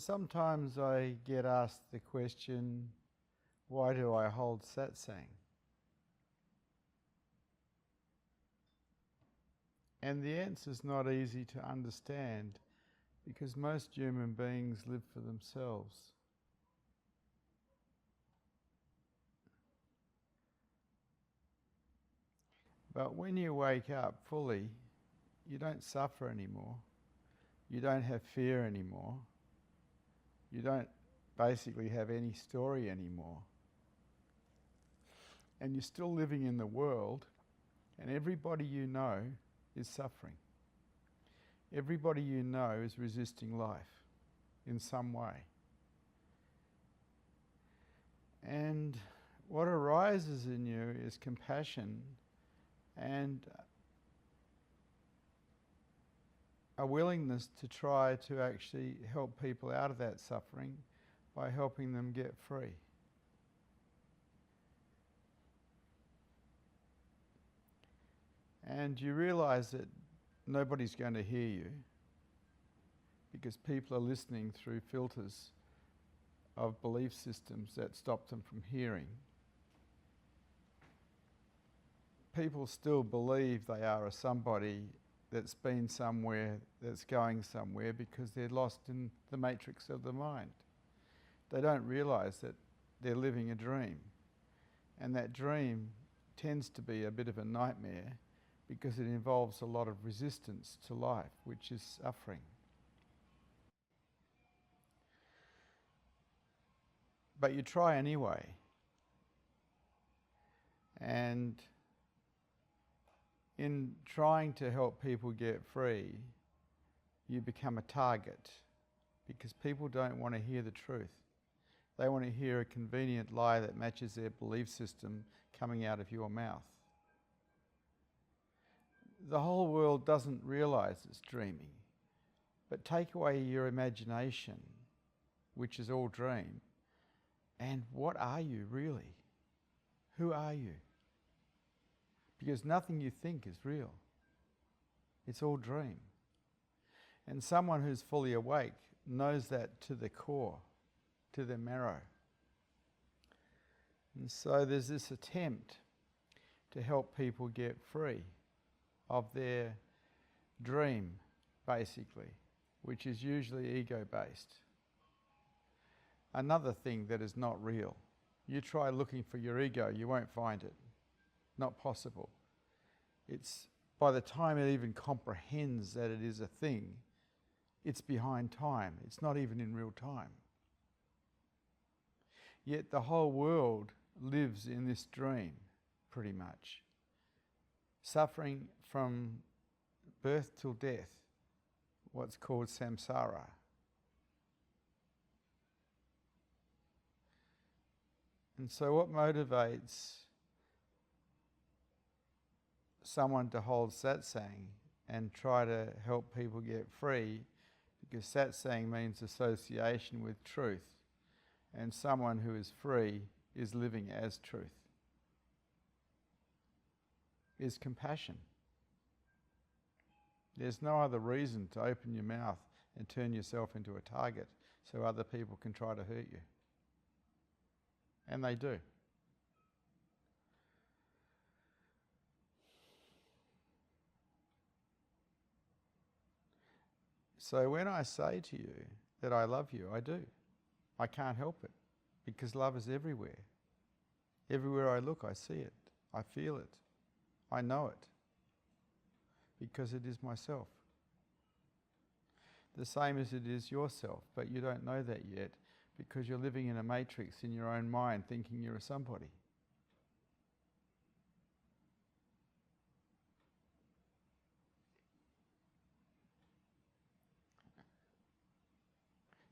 Sometimes I get asked the question, why do I hold satsang? And the answer is not easy to understand because most human beings live for themselves. But when you wake up fully, you don't suffer anymore. You don't have fear anymore. You don't basically have any story anymore. And you're still living in the world, and everybody you know is suffering. Everybody you know is resisting life in some way. And what arises in you is compassion and a willingness to try to actually help people out of that suffering by helping them get free. And you realize that nobody's going to hear you because people are listening through filters of belief systems that stop them from hearing. People still believe they are a somebody that's been somewhere, that's going somewhere, because they're lost in the matrix of the mind. They don't realize that they're living a dream. And that dream tends to be a bit of a nightmare because it involves a lot of resistance to life, which is suffering. But you try anyway. And in trying to help people get free, you become a target because people don't want to hear the truth. They want to hear a convenient lie that matches their belief system coming out of your mouth. The whole world doesn't realize it's dreaming, but take away your imagination, which is all dream, and what are you really? Who are you? Because nothing you think is real. It's all dream. And someone who's fully awake knows that to the core, to their marrow. And so there's this attempt to help people get free of their dream, basically, which is usually ego-based. Another thing that is not real. You try looking for your ego, you won't find it. Not possible. It's by the time it even comprehends that it is a thing, it's behind time. It's not even in real time. Yet the whole world lives in this dream, pretty much. Suffering from birth till death, what's called samsara. And so what motivates someone to hold satsang and try to help people get free, because satsang means association with truth, and someone who is free is living as truth, is compassion. There's no other reason to open your mouth and turn yourself into a target so other people can try to hurt you. And they do. So when I say to you that I love you, I do. I can't help it because love is everywhere. Everywhere I look, I see it. I feel it. I know it because it is myself. The same as it is yourself, but you don't know that yet because you're living in a matrix in your own mind thinking you're a somebody.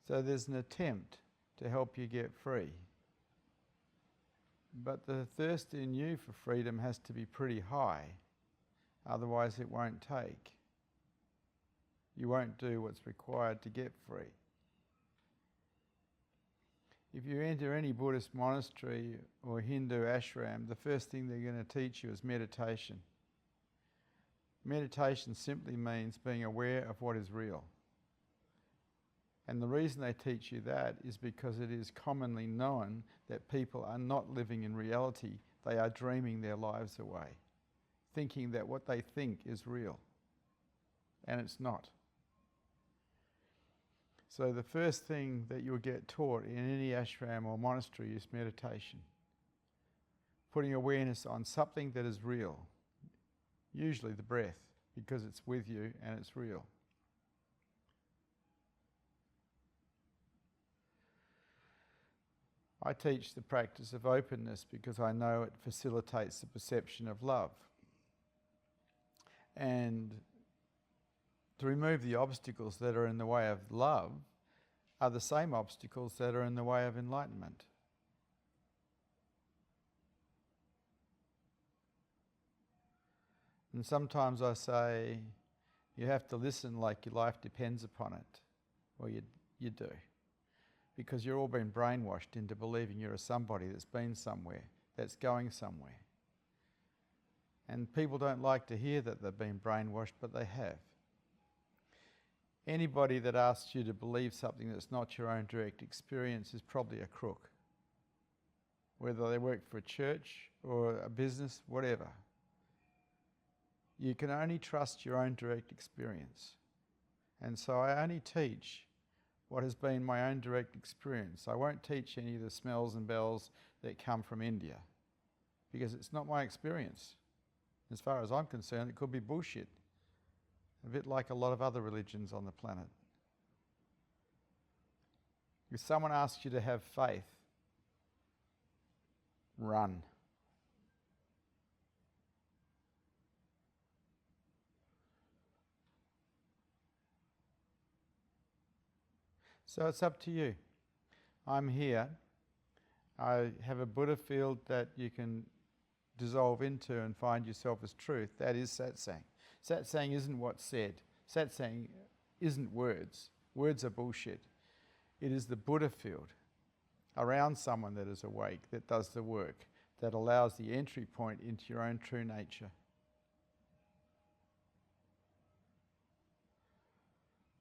So there's an attempt to help you get free. But the thirst in you for freedom has to be pretty high, otherwise it won't take. You won't do what's required to get free. If you enter any Buddhist monastery or Hindu ashram, the first thing they're going to teach you is meditation. Meditation simply means being aware of what is real. And the reason they teach you that is because it is commonly known that people are not living in reality. They are dreaming their lives away, thinking that what they think is real. And it's not. So the first thing that you'll get taught in any ashram or monastery is meditation. Putting awareness on something that is real. Usually the breath, because it's with you and it's real. I teach the practice of openness because I know it facilitates the perception of love. And to remove the obstacles that are in the way of love are the same obstacles that are in the way of enlightenment. And sometimes I say, you have to listen like your life depends upon it. Well, you do. Because you're all been brainwashed into believing you're a somebody that's been somewhere, that's going somewhere. And people don't like to hear that they've been brainwashed, but they have. Anybody that asks you to believe something that's not your own direct experience is probably a crook. Whether they work for a church or a business, whatever. You can only trust your own direct experience. And so I only teach what has been my own direct experience. I won't teach any of the smells and bells that come from India, because it's not my experience. As far as I'm concerned, it could be bullshit. A bit like a lot of other religions on the planet. If someone asks you to have faith, run. So it's up to you. I'm here. I have a Buddha field that you can dissolve into and find yourself as truth. That is satsang. Satsang isn't what's said. Satsang isn't words. Words are bullshit. It is the Buddha field around someone that is awake, that does the work, that allows the entry point into your own true nature.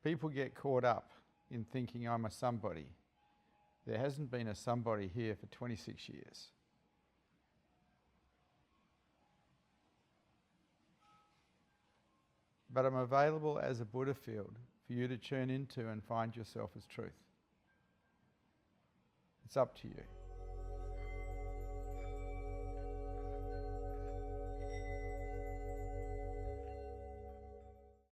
People get caught up in thinking I'm a somebody. There hasn't been a somebody here for 26 years. But I'm available as a Buddha field for you to tune into and find yourself as truth. It's up to you.